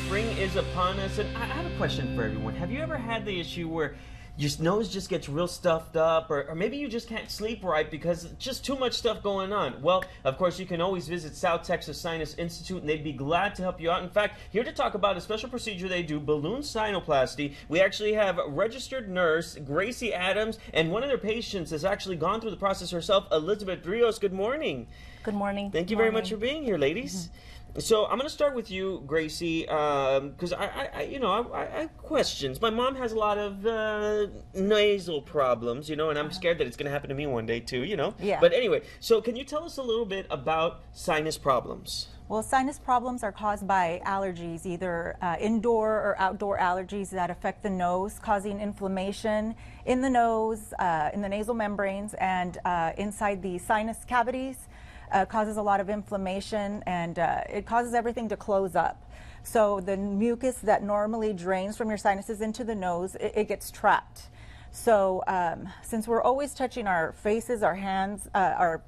spring is upon us, and I have a question for everyone. Have you ever had the issue where your nose just gets real stuffed up, or maybe you just can't sleep right because just too much stuff going on? Well, of course, you can always visit South Texas Sinus Institute, and they'd be glad to help you out. In fact, here to talk about a special procedure they do, balloon sinuplasty, we actually have registered nurse Gracie Adams, and one of their patients has actually gone through the process herself, Elizabeth Rios. Good morning. Good morning. Thank you very much for being here, ladies. So I'm going to start with you, Gracie, because I have questions. My mom has a lot of nasal problems, and I'm scared that it's going to happen to me one day too, Yeah. But anyway, so can you tell us a little bit about sinus problems? Well, sinus problems are caused by allergies, either indoor or outdoor allergies that affect the nose, causing inflammation in the nose, in the nasal membranes, and inside the sinus cavities. Causes a lot of inflammation, and it causes everything to close up. So the mucus that normally drains from your sinuses into the nose, it gets trapped. So since we're always touching our faces, our hands, our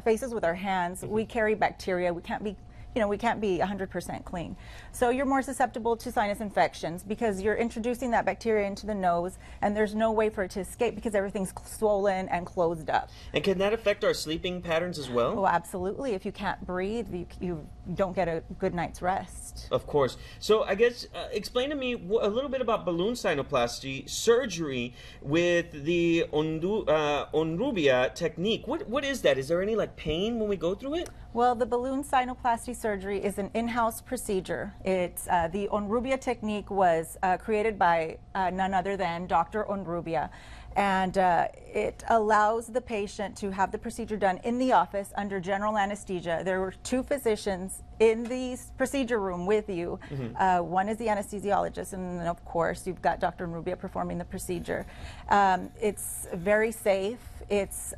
faces with our hands, we carry bacteria. We can't be 100% clean. So you're more susceptible to sinus infections because you're introducing that bacteria into the nose, and there's no way for it to escape because everything's swollen and closed up. And can that affect our sleeping patterns as well? Oh, absolutely. If you can't breathe, you don't get a good night's rest. Of course. So I guess explain to me a little bit about balloon sinuplasty surgery with the Onrubia technique. What is that? Is there any pain when we go through it? Well, the balloon sinuplasty surgery is an in-house procedure. It's the Onrubia technique was created by none other than Dr. Onrubia, and it allows the patient to have the procedure done in the office under general anesthesia. There were two physicians in the procedure room with you. One is the anesthesiologist, and then of course you've got Dr. Onrubia performing the procedure. It's very safe. It's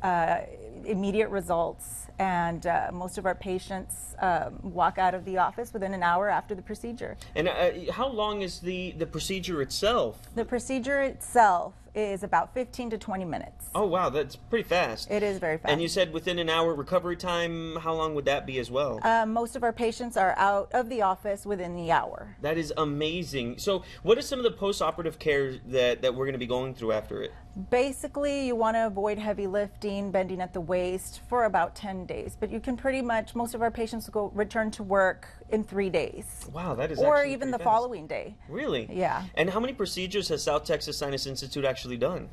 immediate results. And most of our patients walk out of the office within an hour after the procedure. And how long is the procedure itself? The procedure itself is about 15 to 20 minutes. Oh, wow, that's pretty fast. It is very fast. And you said within an hour recovery time, how long would that be as well? Most of our patients are out of the office within the hour. That is amazing. So what is some of the post-operative care that we're going to be going through after it? Basically, you want to avoid heavy lifting, bending at the waist for about 10 days. But you can pretty much, most of our patients return to work in 3 days. Wow, that is or actually even the pretty fast. following day. Really? Yeah. And how many procedures has South Texas Sinus Institute actually done?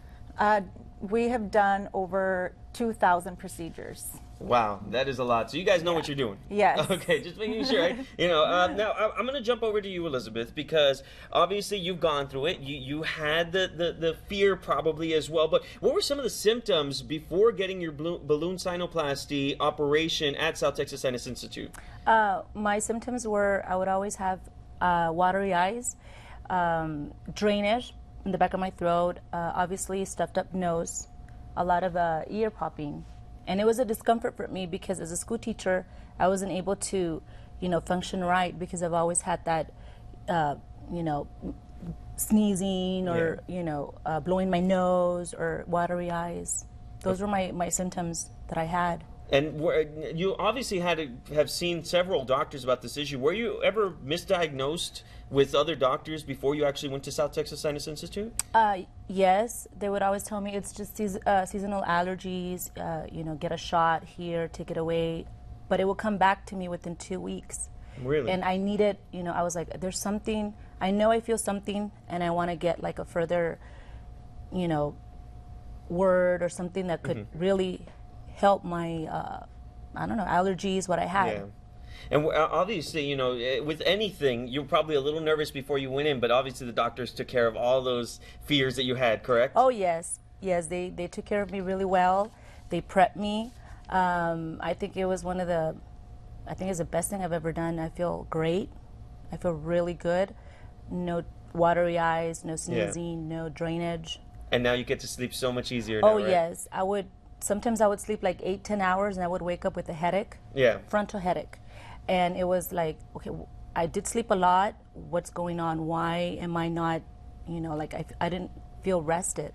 We have done over 2,000 procedures. Wow, that is a lot. So you guys know what you're doing. Yes. Okay, just making sure. Now I'm going to jump over to you, Elizabeth, because obviously you've gone through it. You had the fear probably as well. But what were some of the symptoms before getting your balloon sinuplasty operation at South Texas Sinus Institute? My symptoms were I would always have watery eyes, drainage in the back of my throat, obviously stuffed up nose, a lot of ear popping. And it was a discomfort for me because as a school teacher, I wasn't able to, function right because I've always had that, sneezing or, blowing my nose or watery eyes. Those were my symptoms that I had. And you obviously have seen several doctors about this issue. Were you ever misdiagnosed with other doctors before you actually went to South Texas Sinus Institute? Yes, they would always tell me it's just seasonal allergies, get a shot here, take it away. But it will come back to me within 2 weeks. Really? And I needed, I was like, there's something, I know I feel something, and I want to get a further, word or something that could really help my, allergies, what I had. Yeah. And obviously, with anything, you're probably a little nervous before you went in, but obviously the doctors took care of all those fears that you had, correct? Oh, yes. Yes, they took care of me really well. They prepped me. I think it was it's the best thing I've ever done. I feel great. I feel really good. No watery eyes, no sneezing, no drainage. And now you get to sleep so much easier now, Oh, right? yes. Sometimes I would sleep 8-10 hours, and I would wake up with a headache. Yeah. Frontal headache. And it was like, okay, I did sleep a lot. What's going on? Why am I not, I didn't feel rested.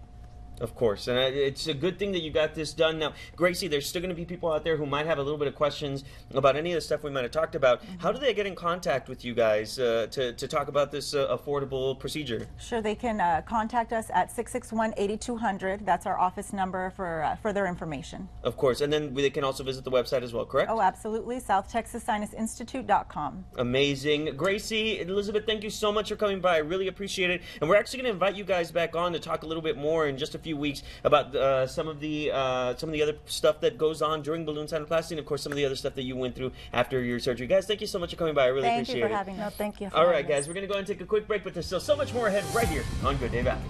Of course, and it's a good thing that you got this done. Now, Gracie, there's still going to be people out there who might have a little bit of questions about any of the stuff we might have talked about. How do they get in contact with you guys to talk about this affordable procedure? Sure, they can contact us at 661-8200. That's our office number for further information. Of course, and then they can also visit the website as well, correct? Oh, absolutely. SouthTexasSinusInstitute.com. Amazing. Gracie, Elizabeth, thank you so much for coming by. I really appreciate it. And we're actually going to invite you guys back on to talk a little bit more in just a few weeks about some of the other stuff that goes on during balloon sinuplasty, and of course some of the other stuff that you went through after your surgery. Guys, thank you so much for coming by. I really appreciate it. Thank you for having us. No, thank you. All right, guys, we're going to go and take a quick break, but there's still so much more ahead right here on Good Day Valley.